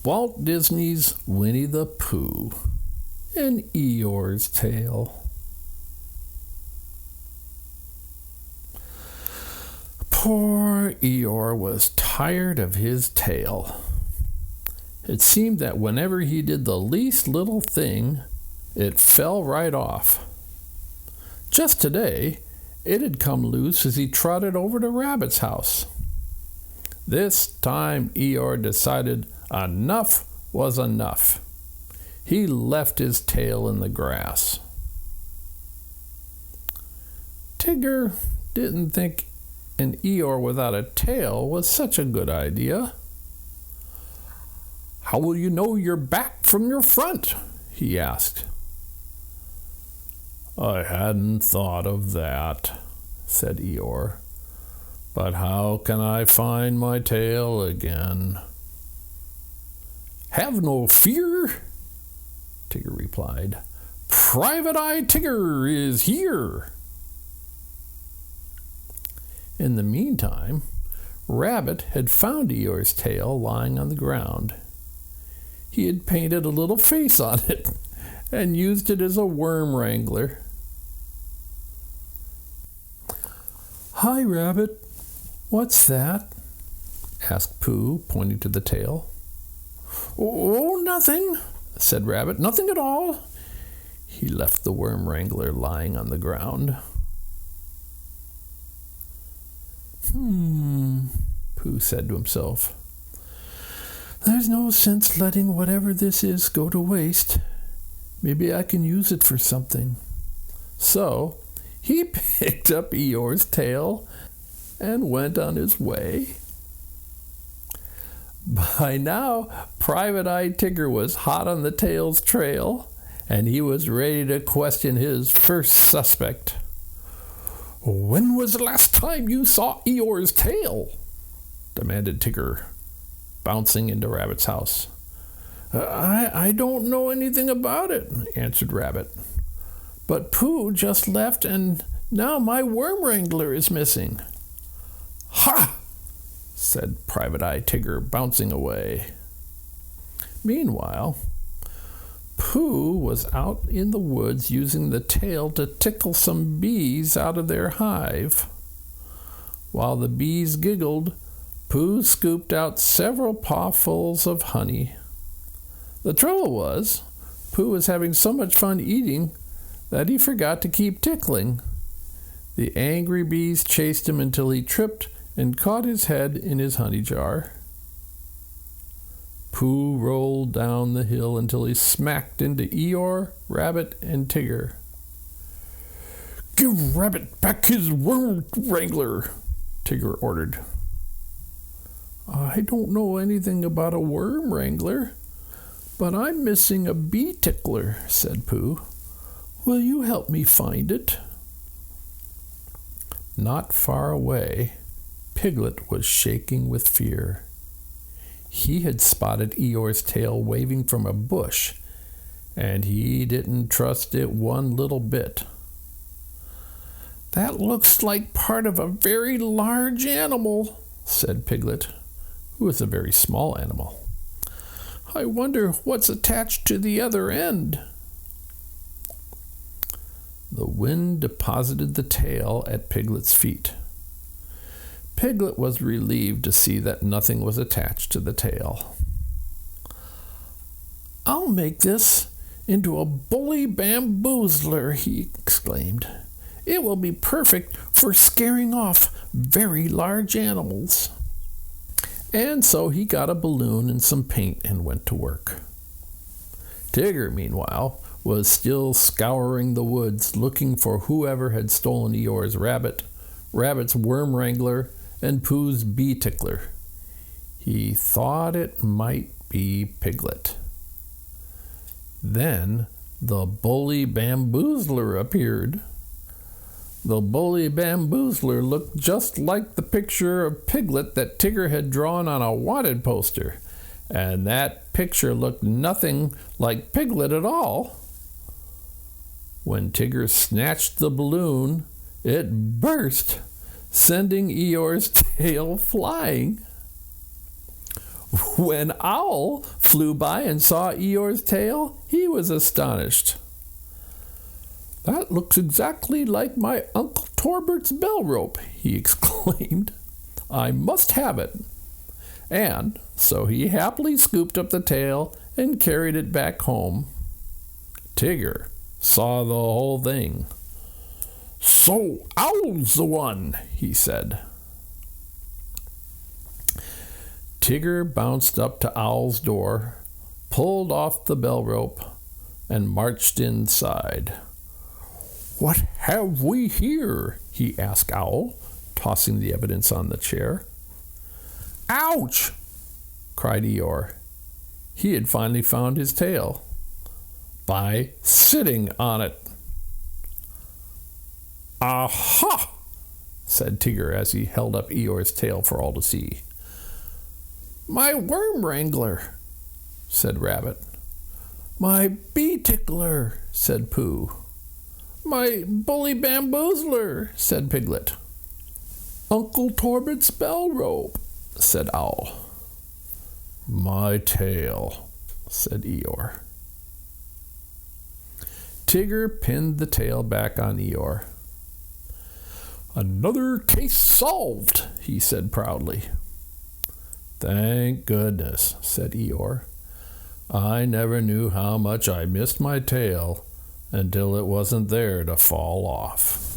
Walt Disney's Winnie the Pooh and Eeyore's Tale. Poor Eeyore was tired of his tail. It seemed that whenever he did the least little thing, it fell right off. Just today, it had come loose as he trotted over to Rabbit's house. This time Eeyore decided enough was enough. He left his tail in the grass. Tigger didn't think an Eeyore without a tail was such a good idea. "How will you know your back from your front?" he asked. "I hadn't thought of that," said Eeyore. "But how can I find my tail again?" "Have no fear," Tigger replied. "Private Eye Tigger is here." In the meantime, Rabbit had found Eeyore's tail lying on the ground. He had painted a little face on it and used it as a worm wrangler. "Hi, Rabbit. What's that?" asked Pooh, pointing to the tail. "Oh, nothing," said Rabbit. "Nothing at all." He left the worm wrangler lying on the ground. Pooh said to himself. "There's no sense letting whatever this is go to waste. Maybe I can use it for something." So he picked up Eeyore's tail and went on his way. By now, Private Eye Tigger was hot on the tail's trail, and he was ready to question his first suspect. "When was the last time you saw Eeyore's tail?" demanded Tigger, bouncing into Rabbit's house. I don't know anything about it," answered Rabbit. "But Pooh just left, and now my worm wrangler is missing." "Ha!" said Private Eye Tigger, bouncing away. Meanwhile, Pooh was out in the woods using the tail to tickle some bees out of their hive. While the bees giggled, Pooh scooped out several pawfuls of honey. The trouble was, Pooh was having so much fun eating that he forgot to keep tickling. The angry bees chased him until he tripped and caught his head in his honey jar. Pooh rolled down the hill until he smacked into Eeyore, Rabbit, and Tigger. "Give Rabbit back his worm wrangler," Tigger ordered. "I don't know anything about a worm wrangler, but I'm missing a bee tickler," said Pooh. "Will you help me find it?" Not far away, Piglet was shaking with fear. He had spotted Eeyore's tail waving from a bush, and he didn't trust it one little bit. "That looks like part of a very large animal," said Piglet, who was a very small animal. "I wonder what's attached to the other end." The wind deposited the tail at Piglet's feet. Piglet was relieved to see that nothing was attached to the tail. "I'll make this into a bully bamboozler," he exclaimed. "It will be perfect for scaring off very large animals." And so he got a balloon and some paint and went to work. Tigger, meanwhile, was still scouring the woods looking for whoever had stolen Eeyore's rabbit, Rabbit's worm wrangler, and Pooh's bee tickler. He thought it might be Piglet. Then the bully bamboozler appeared. The bully bamboozler looked just like the picture of Piglet that Tigger had drawn on a wanted poster, and that picture looked nothing like Piglet at all. When Tigger snatched the balloon, it burst, sending Eeyore's tail flying. When Owl flew by and saw Eeyore's tail, he was astonished. "That looks exactly like my Uncle Torbert's bell rope," he exclaimed. "I must have it." And so he happily scooped up the tail and carried it back home. Tigger saw the whole thing. "So Owl's the one," he said. Tigger bounced up to Owl's door, pulled off the bell rope, and marched inside. "What have we here?" he asked Owl, tossing the evidence on the chair. "Ouch!" cried Eeyore. He had finally found his tail by sitting on it. "Aha!" said Tigger as he held up Eeyore's tail for all to see. "My worm wrangler," said Rabbit. "My bee tickler," said Pooh. "My bully bamboozler," said Piglet. "Uncle Torbert's bell rope," said Owl. "My tail," said Eeyore. Tigger pinned the tail back on Eeyore. "Another case solved," he said proudly. "Thank goodness," said Eeyore. "I never knew how much I missed my tail until it wasn't there to fall off."